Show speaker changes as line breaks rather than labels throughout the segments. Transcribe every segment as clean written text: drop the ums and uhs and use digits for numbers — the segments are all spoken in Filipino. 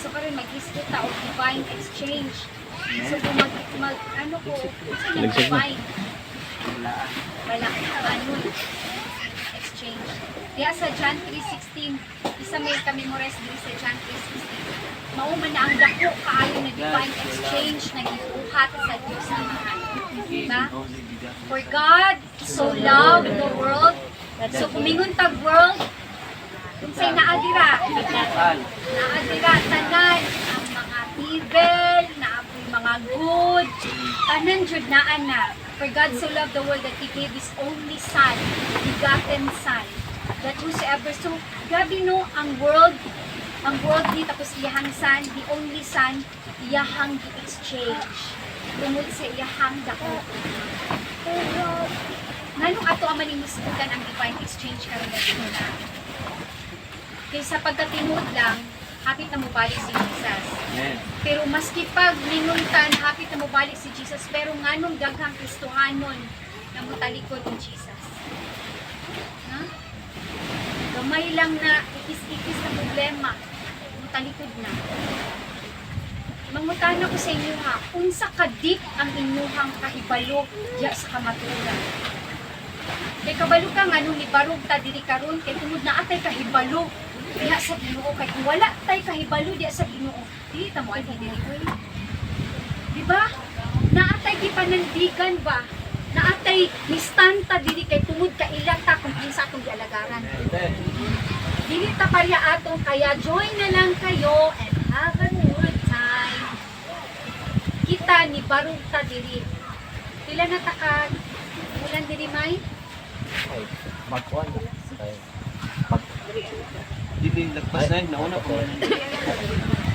So karon mag-isip ta og divine exchange. So kung ano ko, sa divine wala ano exchange. Diya sa John 3:16, isa may ka-memorize din sa John 3:16. Mao man na ang dako kaayo na divine exchange na gibuhat sa Dios Amahan. Diba? For God so loved the world. So kumingon tag world, unsay naadira? Naadira tanan ang mga evil, naapoy mga good, tanan jud naan na. For God so loved the world that He gave His only Son, begotten Son, that whosoever, so grabe no, ang world ni tapos iyahang Son, the only Son, iyahang gi-exchange. Tungod sa iyahang dako. Nganong ato ang manimusbukan ang divine exchange karon na kaya sa pagkatinuod lang, hapit na mobalik si Jesus. Pero maski pag linuntan, hapit na mobalik si Jesus, pero nganong daghang Kristohanon na mutalikod ni Jesus. Ha? Gamay lang na ikis-ikis na problema, mutalikod na. Mangutana ko sa inyo ha, unsa kadip ang inyuhang kahibalo diya sa kamaturan. Kay kabalo ka nga nung libarog ta diri karon kay tungod na atay kahibalo diha sa Ginoo kay kung wala tay kahibalo diha sa Ginoo dili ta mo anhi diri oy. Di ba? Naatay gipanandigan ba? Naatay mistanta diri kay tungod ka ilang ta kung kinsa atong gialagaran. Dili ta parya atong kaya join na lang kayo and have a good time. Kita ni barog ta diri. Pila na ta ka ulan diri may?
Mag-on.
Dili lagpas na nauna ko.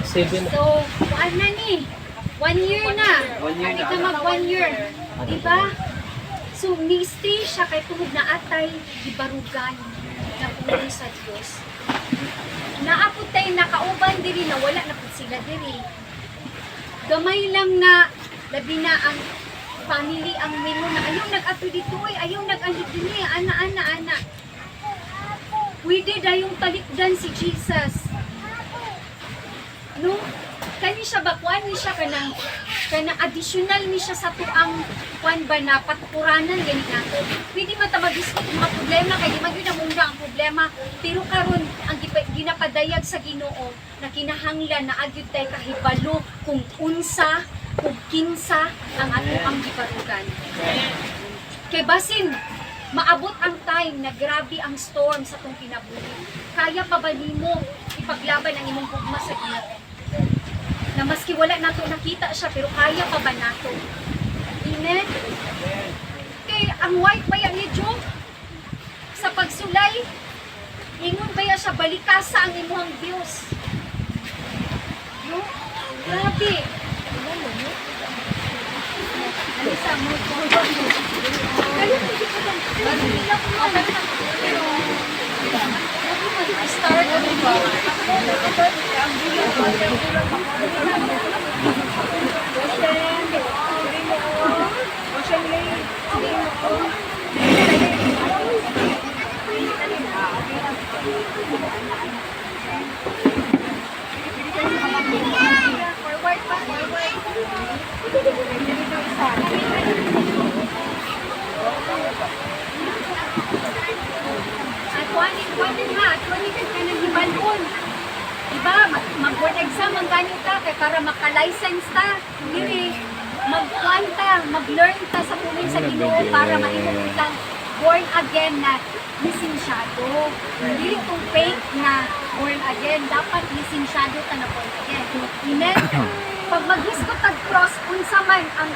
7.
So, kuan na ni. 1 year na.
1 year
Ani
na.
ka mag 1 year. Diba? So, ni-stay siya kay tungod na atay gibarugan na puli sa Dios. Naapod tayo nakauban diri na wala na pud sila diri. Gamay lang na labi na ang family ang memo na ayaw nag-ato dito ay ayaw nag-alit din ana. Pwede dayong talikdan si Jesus. No? Kani siya ba kuan ni siya kanang additional ni siya sa tuang kuan ba na patukuranan gani nato. Pwede man ta mag-discuss mga problema kay di man gyud na ang problema pero karon ang ginapadayag sa Ginoo na kinahanglan na agyud tay kahibalo kung unsa kung kinsa ang ato ang gibarugan. Kay basin maabot ang time na grabe ang storm sa tong kinabuhi. Kaya pa ba nimo ipaglaban ang imong gugma sa Ginoo? Na maski wala nato nakita siya pero kaya pa ba nato? Amen? Kay ang white baya ni Job sa pagsulay ingon baya siya balikasa ang imuhang Dios. No? Grabe. Ano sa mo ko? Kaya hindi ko lang. Nila ko lang. Pero start ang iba. Ang bilang ko. Forward pa, forward. At kuhanin ha, kuhanin ka ng hibanon. Diba, mag-board exam ang ganit ka para maka-license ta. Dili, mag-kuhan ta, mag-learn ta sa pumin sa Ginoo para maimong kang born again na lisensyado. Dili itong fake na born again, dapat lisensyado ta na born again. Amen? Pag mag-hiskot tag cross, unsa man ang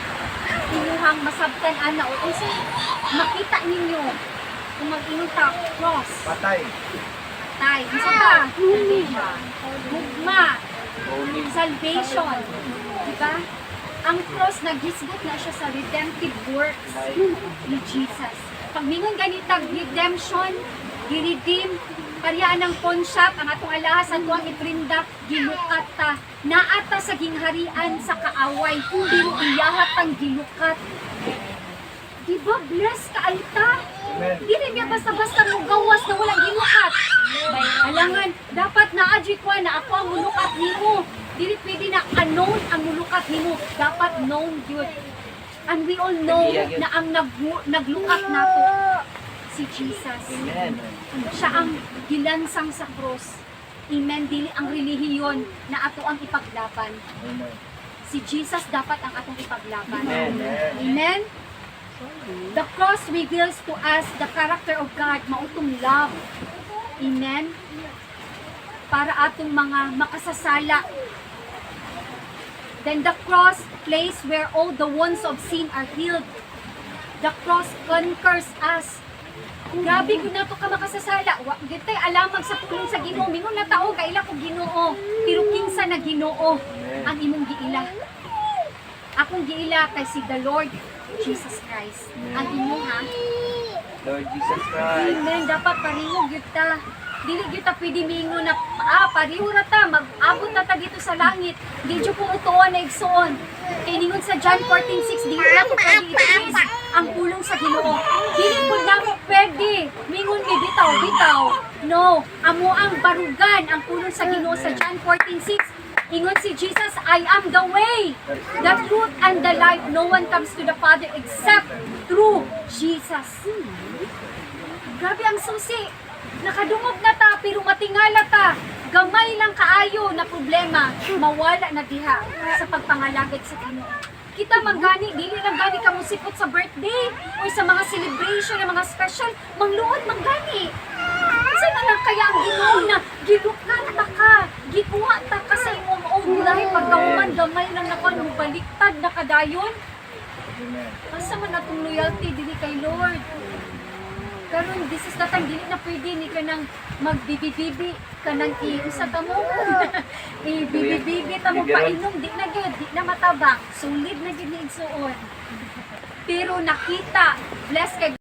inyuhang masabtan ana o unsa makita ninyo kung mag-ingon ta cross.
Patay.
Patay. Unsa ta? Mugma. Salvation. Diba? Ang cross, naghisgot na siya sa redemptive works ni Jesus. Pag mingon ganitag redemption, gi-redeem, paryaan ng pawn shop, ang atong alahas, ang tuwang iprinda, gilukat ta. Naata sa gingharian sa kaaway, pero iyahat ang gilukat. Diba, bless ka alta? Dili niya basta-basta mo gawas na walang ginukat. Alangan, dapat na-adjit ko na ako ang mulukat nimo. Dili pwede na unknown ang mulukat nimo. Dapat known yun. And we all know na ang naglukat nato si Jesus.
Amen.
Siya ang gilansang sa cross. Amen. Dili ang relihiyon na ato ang ipaglaban. Si Jesus dapat ang atong ipaglaban. Amen. The cross reveals to us the character of God, mautong love. Amen. Para atong mga makasasala. Then the cross, place where all the wounds of sin are healed. The cross conquers us. Grabe kung nato ka makasasala. Gitay alamang sa pulong sa Ginoo. Mingon na tao kaila ko Ginoo. Pero kinsa na Ginoo ang imong giila. Akong giila kay si the Lord Jesus Christ. Ang imo ha.
Lord Jesus Christ.
Amen. Dapat pareho gyud ta. Dili gyud ta pwede mingon na pareho ra ta mag-abot na ta dito sa langit. Di jud ko utuon na igsuon. Kay ningon sa John 14:6 dili na ko pwede i-trace ang pulong sa Ginoo. Dili pud na mo pwede mingon mi bitaw. No, amo ang barugan ang pulong sa Ginoo sa John 14:6. Ingon si Jesus, I am the way, the truth, and the life. No one comes to the Father except through Jesus. Grabe ang susi. Nakadungog na ta, pero matingala ta. Gamay lang kaayo na problema, mawala na diha sa pagpangalagad sa Ginoo. Kita manggani, dili lang gani ka musipot sa birthday o sa mga celebration, mga special, mangluod manggani. Saan na lang kaya ang Ginoo na gilukan ta ka, gikuha ta ka sa imong own life, pagkahuman gamay lang na ka, baliktad na kadayon. Asa man atong loyalty dili kay Lord. Karon this is the time dili na pwede ni ka nang magbibibibi ka nang iusa ta mo. Ibibibibi ta mo painom di na gyud, di na matabang, sulid na gyud ni igsuon. Pero nakita, bless kay